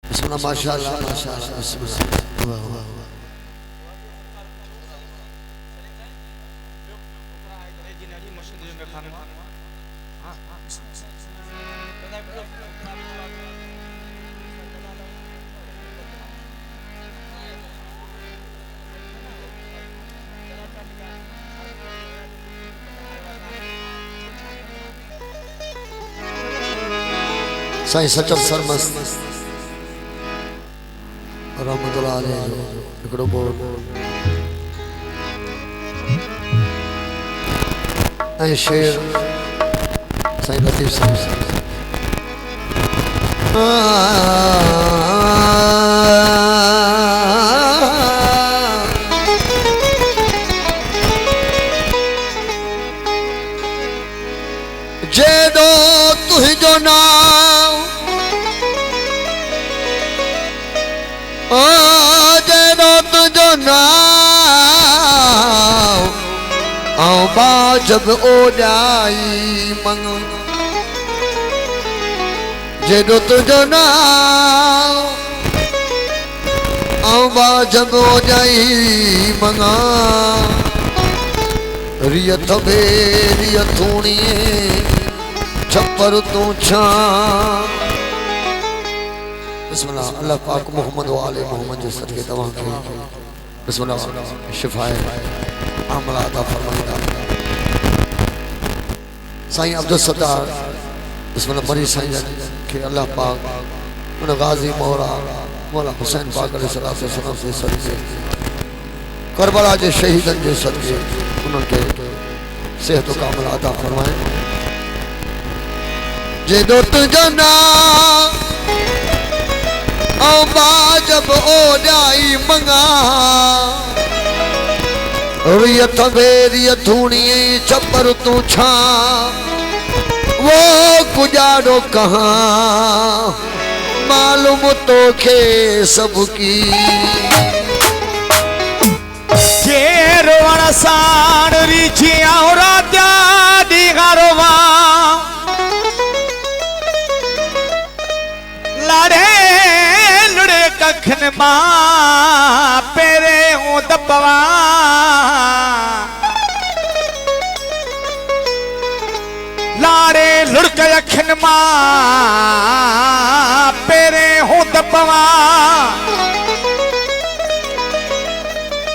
बिस्मिल्लाह माशाअल्लाह माशाअल्लाह बिस्मिल्लाह वाह वाह साईं सचल सरमस्त रहमतुल्लाह अलैह जो हिकिड़ो बोल ऐं शेर साईं लतीफ़ साहिब जेदो तुझो नाम ओ जेदो तुझो नाम आओ बा जब ओ जाई मंग जेदो तुझो नाम आओ बा जब ओ जाई मंगा रियत बे रियतूणी छप्पर तू छा बिस्मिल्लाह अल्लाह पाक मोहम्मद वाले मोहम्मद जो सदके तमाम के बिस्मिल्लाह शिफाए आमला अता फरमाइंदा साईं अब्दुल सत्तार बिस्मिल्लाह मरी साईं के अल्लाह पाक उन गाजी मौला हुसैन पाक अलैहिस्सलाम से सदके करबला के शहीदन के सदके उनके सेहत कामला अता फरमाए जेदो तुझो नाम जब ओ जाई मंगा रियत बेरियत थूणी छप्पर तू छा वो गुजारो कहाँ मालूम तो के सबकी रोवण साण रीछी और दी गारोवा लाड़े लुड़े कखन मां पेरे हूं दबवा लाड़े लुड़क अखन मां पेरे हूं दबवा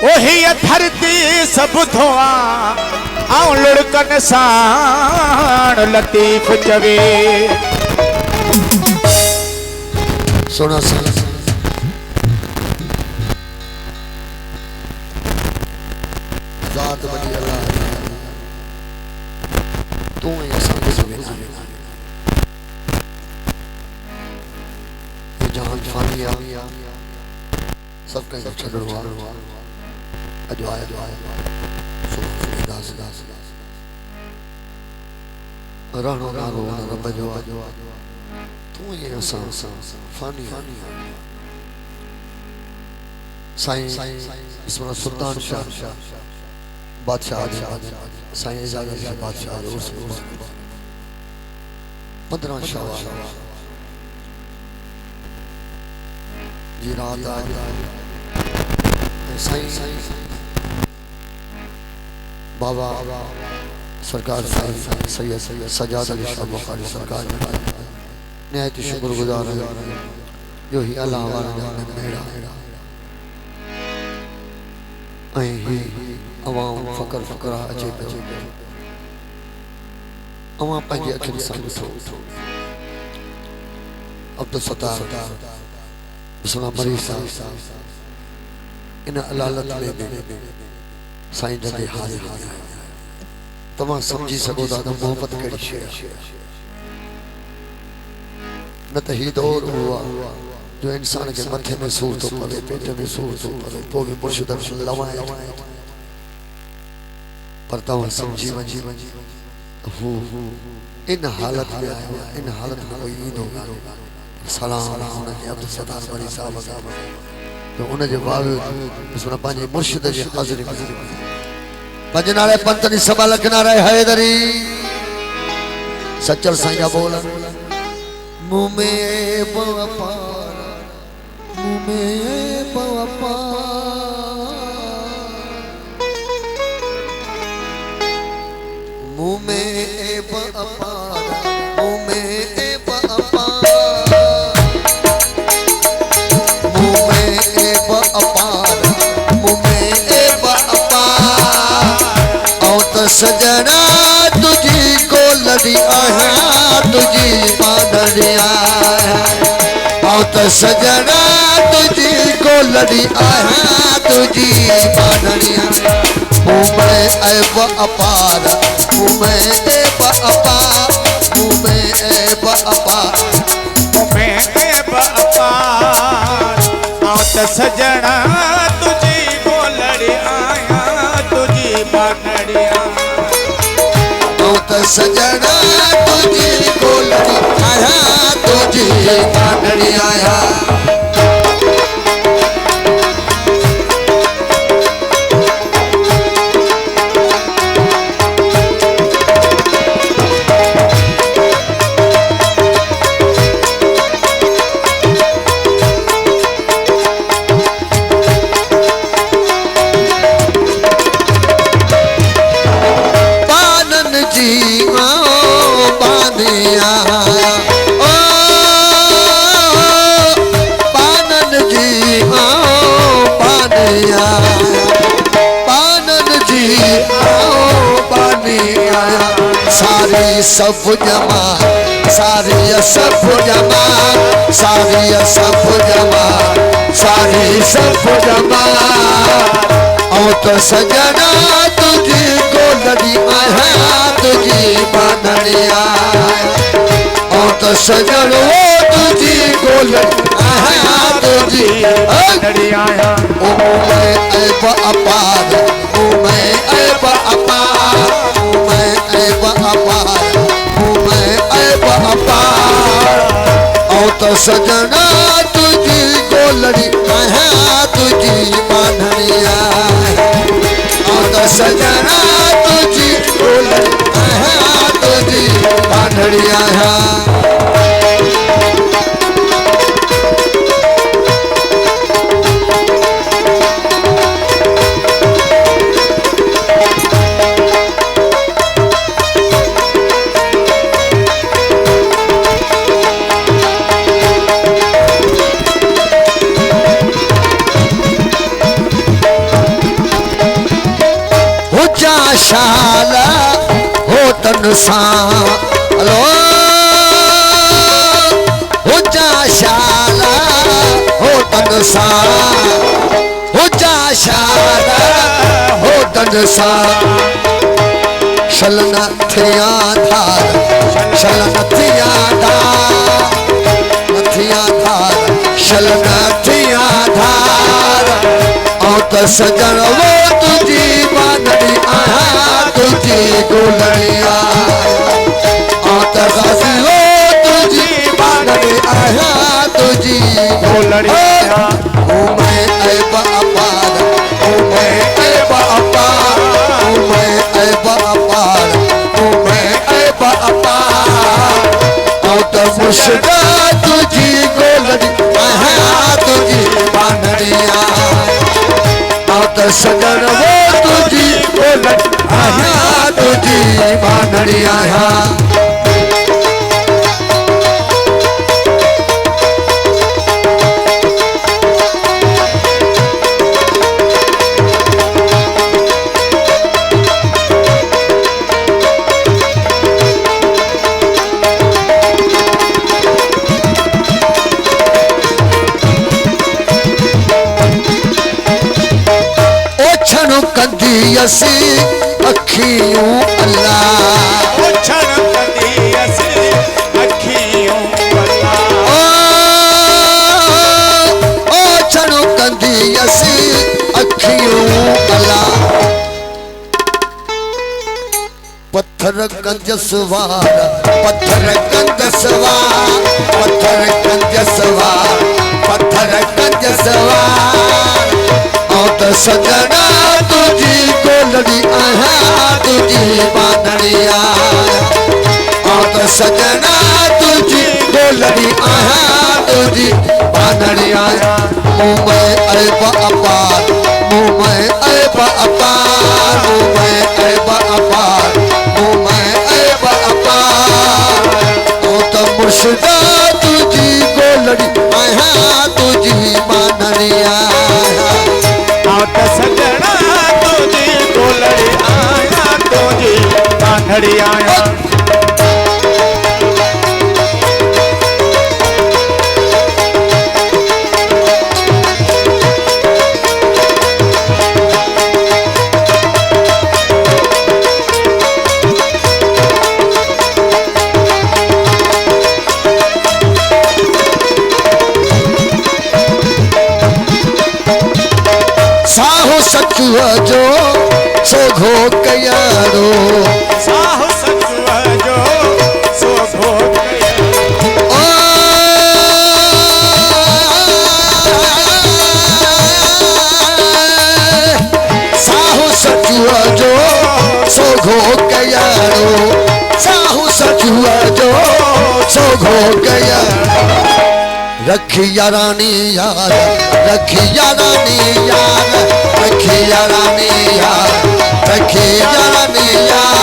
वही धरती सब धोआ आऊं लुड़कन साण लतीफ चवे सोना सा जात बड़ी अल्लाह तू ही असां के जुबे ये जहान फानी आ सब कहीं छड़ो अजो आया दास दास राणो राणो रब जो तू ही असां फानी साईं बिस्मिल्लाह सुल्तान शाह बादशाह साईं इजाजत शाह बादशाह उर्स 15 शवाल जी रात आज साईं बाबा सरकार साईं सैयद सजाद अली शाह बुखारी सरकार निहायत शुक्रगुजार है जो ही अल्लाह वाला ने मेरा ऐं ही अवाम फ़क़र फ़क़रा अचे पियो अवां पंहिंजी अखियुनि सां ॾिठो अब्दुल सत्तार बिस्मिल्लाह मरी साईं इन अलालत में भी साईं जन जे हाज़िर तव्हां समझी सघो था त मोहब्बत कहिड़ी शइ आहे न त ही दौर हुआ जो इंसान के मथे में सूर तो पवे पेट में सूर तो पवे तो भी मुर्शिद लवाए पर तव्हां समझी वञी हू इन हालत में आयो इन हालत में कोई ईंदो सलाम उनके अब्दुल सत्तार मरी साहब तो उनजे बावजूद उसने पंहिंजे मुर्शिद जी हाज़िरी पंज नारे पंतनी सभा लखना रहे हैदरी सचल साईं जा बोल मुँह में में बापा मुँह में बापा मुँह में बापा मुँह में बापा मुँह में बापा औ तो सजना तुझी को लड़ी आया तुझी बांधड़िया औ तो सजना तुझी को लड़ी आया तुझी बांधड़िया मुँह में अपार मुँह में अपार मुँह में अपार मुँह में अपार औ तो सजना तुझी को लड़ी आया तुझी बांधड़िया औ तो सजना तुझी को लड़ी आया तुझी बांधड़िया सारी सब जमा सारी सब जमा सारी सब जमा सारी सब जमा औ तो सजना तुझी को लड़ी आया तुझी बांधड़िया औ तो सजनो तुझी को लड़ी आया तुझी बांधड़िया ओ मैं अपार ओ मैं अपार ओ मैं अपार ओ मैं अपार औ तो सजना तुझी को लड़ी आया तुझी बांधड़िया औ तो सजना तुझी को लड़ी आया तुझी बांधड़िया शाला हो तनसा हेलो हो जा शाला हो तनसा हो जा शाला हो तनसा शलना थिया धार शलना थिया धार थिया धार शलना थिया धार औ तो सजन वो तुझी बांधड़ी आया तुझी गुलड़िया औ तो गाजी वो तुझी बांधड़ी आया तुझी गुलड़िया ओ मैं अपार ओ मैं अपार ओ मैं अपार ओ मैं अपार औ तो मुर्शिदा तुझी गुलड़ी आया तुझी बांधड़िया तो सजन वो तुझी को लड़ी आया तुझी बांधड़िया कंदी असी अखियों अल्लाह ओ छण कंदी असी अखियों अल्लाह ओ छण कंदी असी अखियों अल्लाह पत्थर कंज सवार पत्थर कंज सवार पत्थर कंज सवार पत्थर कंज सवार औ तो सजना तुझी को लड़ी आया तुझी बांधड़िया औ तो सजना तुझी को गोलड़ी आया तुझी बानड़ी आया मुँह में ऐब अपार मुँह में ऐब अपार मुँह में ऐब अपार मुँह में ऐब अपार ओ तो मुर्शिदा तुझी गोलड़ी आया तुझी बानड़ी आया तो सजना तुझी गोलड़ी आया तुझी बानड़ी आया साहो सचुआ जो सोघो कयारो साहु सचुआ जो सोघो कयारो साहो सचुआ जो सोघो कयारो साहो सचुआ जो सोघो कयारो रखिया रानी यार रखिया रानी यार रखिया रानी यार रखिया रानी यार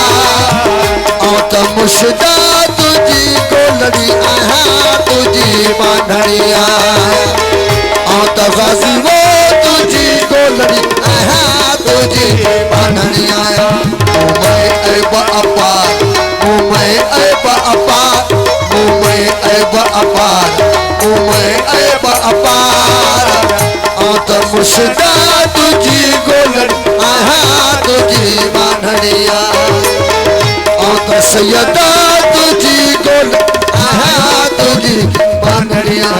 ओ तो मुर्शिदा तुझी गोलड़ी आया तुझी बानड़ी आया ओ तो गाजी वो तुझी गोलड़ी आया तुझी बानड़ी आया मुँह में ऐब अपार मुँह में ऐब अपार मुँह में ऐब अपार मुँह में ऐब अपार ओ तो मुर्शिदा तुझी गोलड़ी आया तुझी बानड़िया ओ तो सैयदा तुझी गोलड़ी आया तुझी बानड़िया